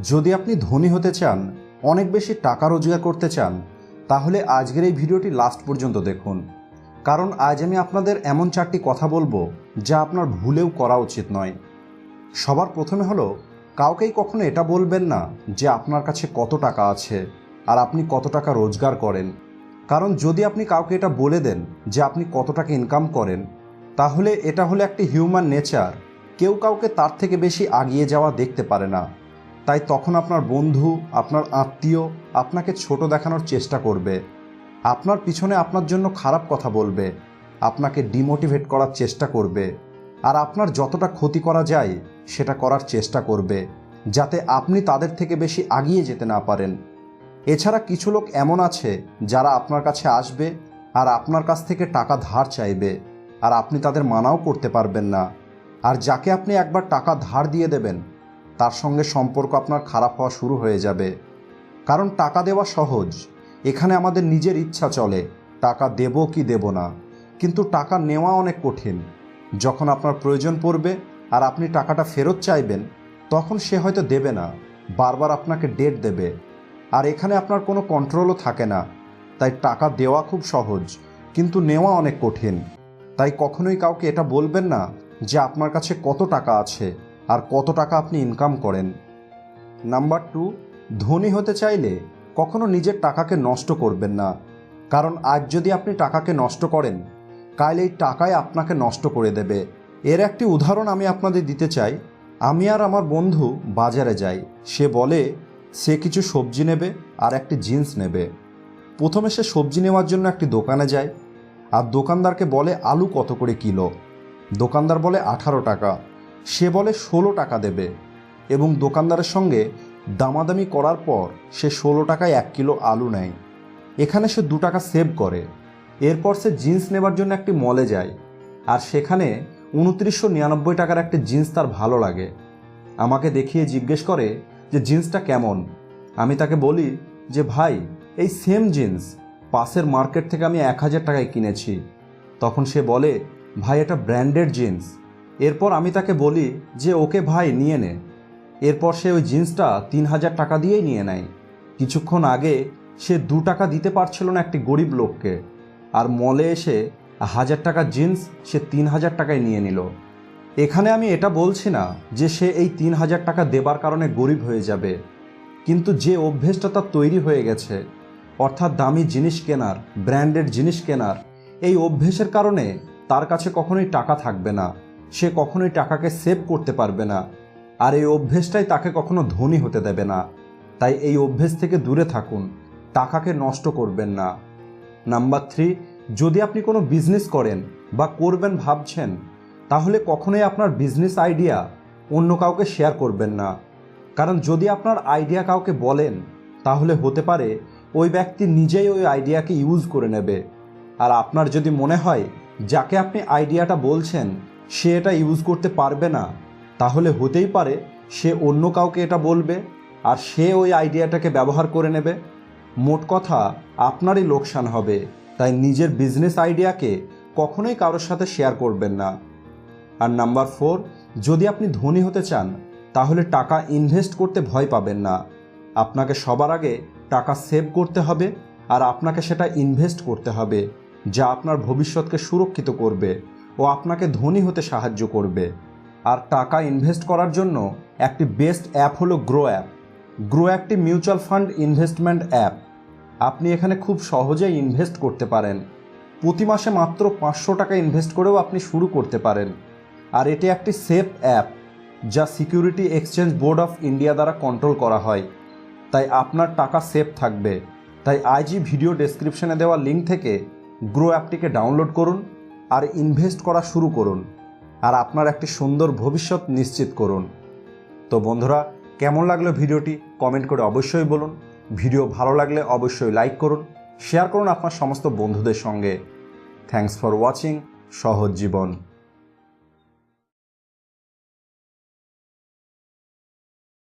যদি আপনি ধনী হতে চান, অনেক বেশি টাকা রোজগার করতে চান, তাহলে আজকের এই ভিডিওটি লাস্ট পর্যন্ত দেখুন। কারণ আজ আমি আপনাদের এমন 4টি কথা বলবো যা আপনার ভুলেও করা উচিত নয়। সবার প্রথমে হলো, কাউকেই কখনো এটা বলবেন না যে আপনার কাছে কত টাকা আছে আর আপনি কত টাকা রোজগার করেন। কারণ যদি আপনি কাউকে এটা বলে দেন যে আপনি কত টাকা ইনকাম করেন, তাহলে এটা হলো একটি হিউম্যান নেচার। কেউ কাউকে তার থেকে বেশি আগিয়ে যাওয়া দেখতে পারে না। তাই তখন আপনার বন্ধু, আপনার আত্মীয় আপনাকে ছোট দেখানোর চেষ্টা করবে, আপনার পিছনে আপনার জন্য খারাপ কথা বলবে, আপনাকে ডিমোটিভেট করার চেষ্টা করবে, আর আপনার যতটা ক্ষতি করা যায় সেটা করার চেষ্টা করবে, যাতে আপনি তাদের থেকে বেশি আগিয়ে যেতে না পারেন। এছাড়া কিছু লোক এমন আছে যারা আপনার কাছে আসবে আর আপনার কাছ থেকে টাকা ধার চাইবে, আর আপনি তাদের মানাও করতে পারবেন না। আর যাকে আপনি একবার টাকা ধার দিয়ে দেবেন, তার সঙ্গে সম্পর্ক আপনার খারাপ হওয়া শুরু হয়ে যাবে। কারণ টাকা দেওয়া সহজ, এখানে আমাদের নিজের ইচ্ছা চলে টাকা দেব কি দেব না, কিন্তু টাকা নেওয়া অনেক কঠিন। যখন আপনার প্রয়োজন পড়বে আর আপনি টাকাটা ফেরত চাইবেন, তখন সে হয়তো দেবে না, বারবার আপনাকে ডেট দেবে, আর এখানে আপনার কোনো কন্ট্রোলও থাকে না। তাই টাকা দেওয়া খুব সহজ, কিন্তু নেওয়া অনেক কঠিন। তাই কখনোই কাউকে এটা বলবেন না যে আপনার কাছে কত টাকা আছে আর কত টাকা আপনি ইনকাম করেন। নাম্বার 2, ধনী হতে চাইলে কখনো নিজের টাকাকে নষ্ট করবেন না। কারণ আজ যদি আপনি টাকাকে নষ্ট করেন, কাল এই টাকাই আপনাকে নষ্ট করে দেবে। এর একটি উদাহরণ আমি আপনাদের দিতে চাই। আমি আর আমার বন্ধু বাজারে যাই। সে বলে সে কিছু সবজি নেবে আর একটি জিন্স নেবে। প্রথমে সে সবজি নেওয়ার জন্য একটি দোকানে যায়, আর দোকানদারকে বলে আলু কত করে কিলো। দোকানদার বলে 18 টাকা। সে বলে 16 টাকা দেবে, এবং দোকানদারের সঙ্গে দামাদামি করার পর সে 16 টাকায় 1 কিলো আলু নেয়। এখানে সে 2 টাকা সেভ করে। এরপর সে জিন্স নেবার জন্য একটি মলে যায়, আর সেখানে 2999 টাকার একটি জিন্স তার ভালো লাগে। আমাকে দেখিয়ে জিজ্ঞেস করে যে জিন্সটা কেমন। আমি তাকে বলি যে ভাই, এই সেম জিন্স পাশের মার্কেট থেকে আমি 1000 টাকায় কিনেছি। তখন সে বলে ভাই, এটা ব্র্যান্ডেড জিন্স। এরপর আমি তাকে বলি যে ওকে ভাই, নিয়ে নে। এরপর সে ওই জিন্সটা 3000 টাকা দিয়েই নিয়ে নেয়। কিছুক্ষণ আগে সে 2 টাকা দিতে পারছিল না একটি গরিব লোককে, আর মলে এসে 1000 টাকার জিন্স সে 3000 টাকায় নিয়ে নিল। এখানে আমি এটা বলছি না যে সে এই 3000 টাকা দেবার কারণে গরিব হয়ে যাবে, কিন্তু যে অভ্যেসটা তার তৈরি হয়ে গেছে, অর্থাৎ দামি জিনিস কেনার, ব্র্যান্ডেড জিনিস কেনার, এই অভ্যেসের কারণে তার কাছে কখনোই টাকা থাকবে না। সে কখনোই টাকাকে সেভ করতে পারবে না, আর এই অভ্যেসটাই তাকে কখনো ধনী হতে দেবে না। তাই এই অভ্যেস থেকে দূরে থাকুন, টাকাকে নষ্ট করবেন না। নাম্বার 3, যদি আপনি কোনো বিজনেস করেন বা করবেন ভাবছেন, তাহলে কখনোই আপনার বিজনেস আইডিয়া অন্য কাউকে শেয়ার করবেন না। কারণ যদি আপনার আইডিয়া কাউকে বলেন, তাহলে হতে পারে ওই ব্যক্তি নিজেই ওই আইডিয়াকে ইউজ করে নেবে। আর আপনার যদি মনে হয় যাকে আপনি আইডিয়াটা বলছেন সে এটা ইউজ করতে পারবে না, তাহলে হতেই পারে সে অন্য কাউকে এটা বলবে আর সে ওই আইডিয়াটাকে ব্যবহার করে নেবে। মোট কথা, আপনারই লোকসান হবে। তাই নিজের বিজনেস আইডিয়াকে কখনোই কারোর সাথে শেয়ার করবেন না। আর নাম্বার 4, যদি আপনি ধনী হতে চান, তাহলে টাকা ইনভেস্ট করতে ভয় পাবেন না। আপনাকে সবার আগে টাকা সেভ করতে হবে, আর আপনাকে সেটা ইনভেস্ট করতে হবে, যা আপনার ভবিষ্যৎকে সুরক্ষিত করবে ও আপনাকে ধনী হতে সাহায্য করবে। আর টাকা ইনভেস্ট করার জন্য একটি বেস্ট অ্যাপ হলো গ্রো অ্যাপ। গ্রো একটি মিউচুয়াল ফান্ড ইনভেস্টমেন্ট অ্যাপ। আপনি এখানে খুব সহজেই ইনভেস্ট করতে পারেন। প্রতি মাসে মাত্র 500 টাকা ইনভেস্ট করেও আপনি শুরু করতে পারেন। আর এটি একটি সেফ অ্যাপ, যা security exchange board of India দ্বারা কন্ট্রোল করা হয়। তাই আপনার টাকা সেফ থাকবে। তাই আজই ভিডিও ডেসক্রিপশনে দেওয়া লিঙ্ক থেকে গ্রো অ্যাপটিকে ডাউনলোড করুন আর ইনভেস্ট করা শুরু করুন, আর আপনার একটি সুন্দর ভবিষ্যৎ নিশ্চিত করুন। তো বন্ধুরা, কেমন লাগলো ভিডিওটি কমেন্ট করে অবশ্যই বলুন। ভিডিও ভালো লাগলে অবশ্যই লাইক করুন, শেয়ার করুন আপনার সমস্ত বন্ধুদের সঙ্গে। থ্যাঙ্কস ফর ওয়াচিং সহজ জীবন।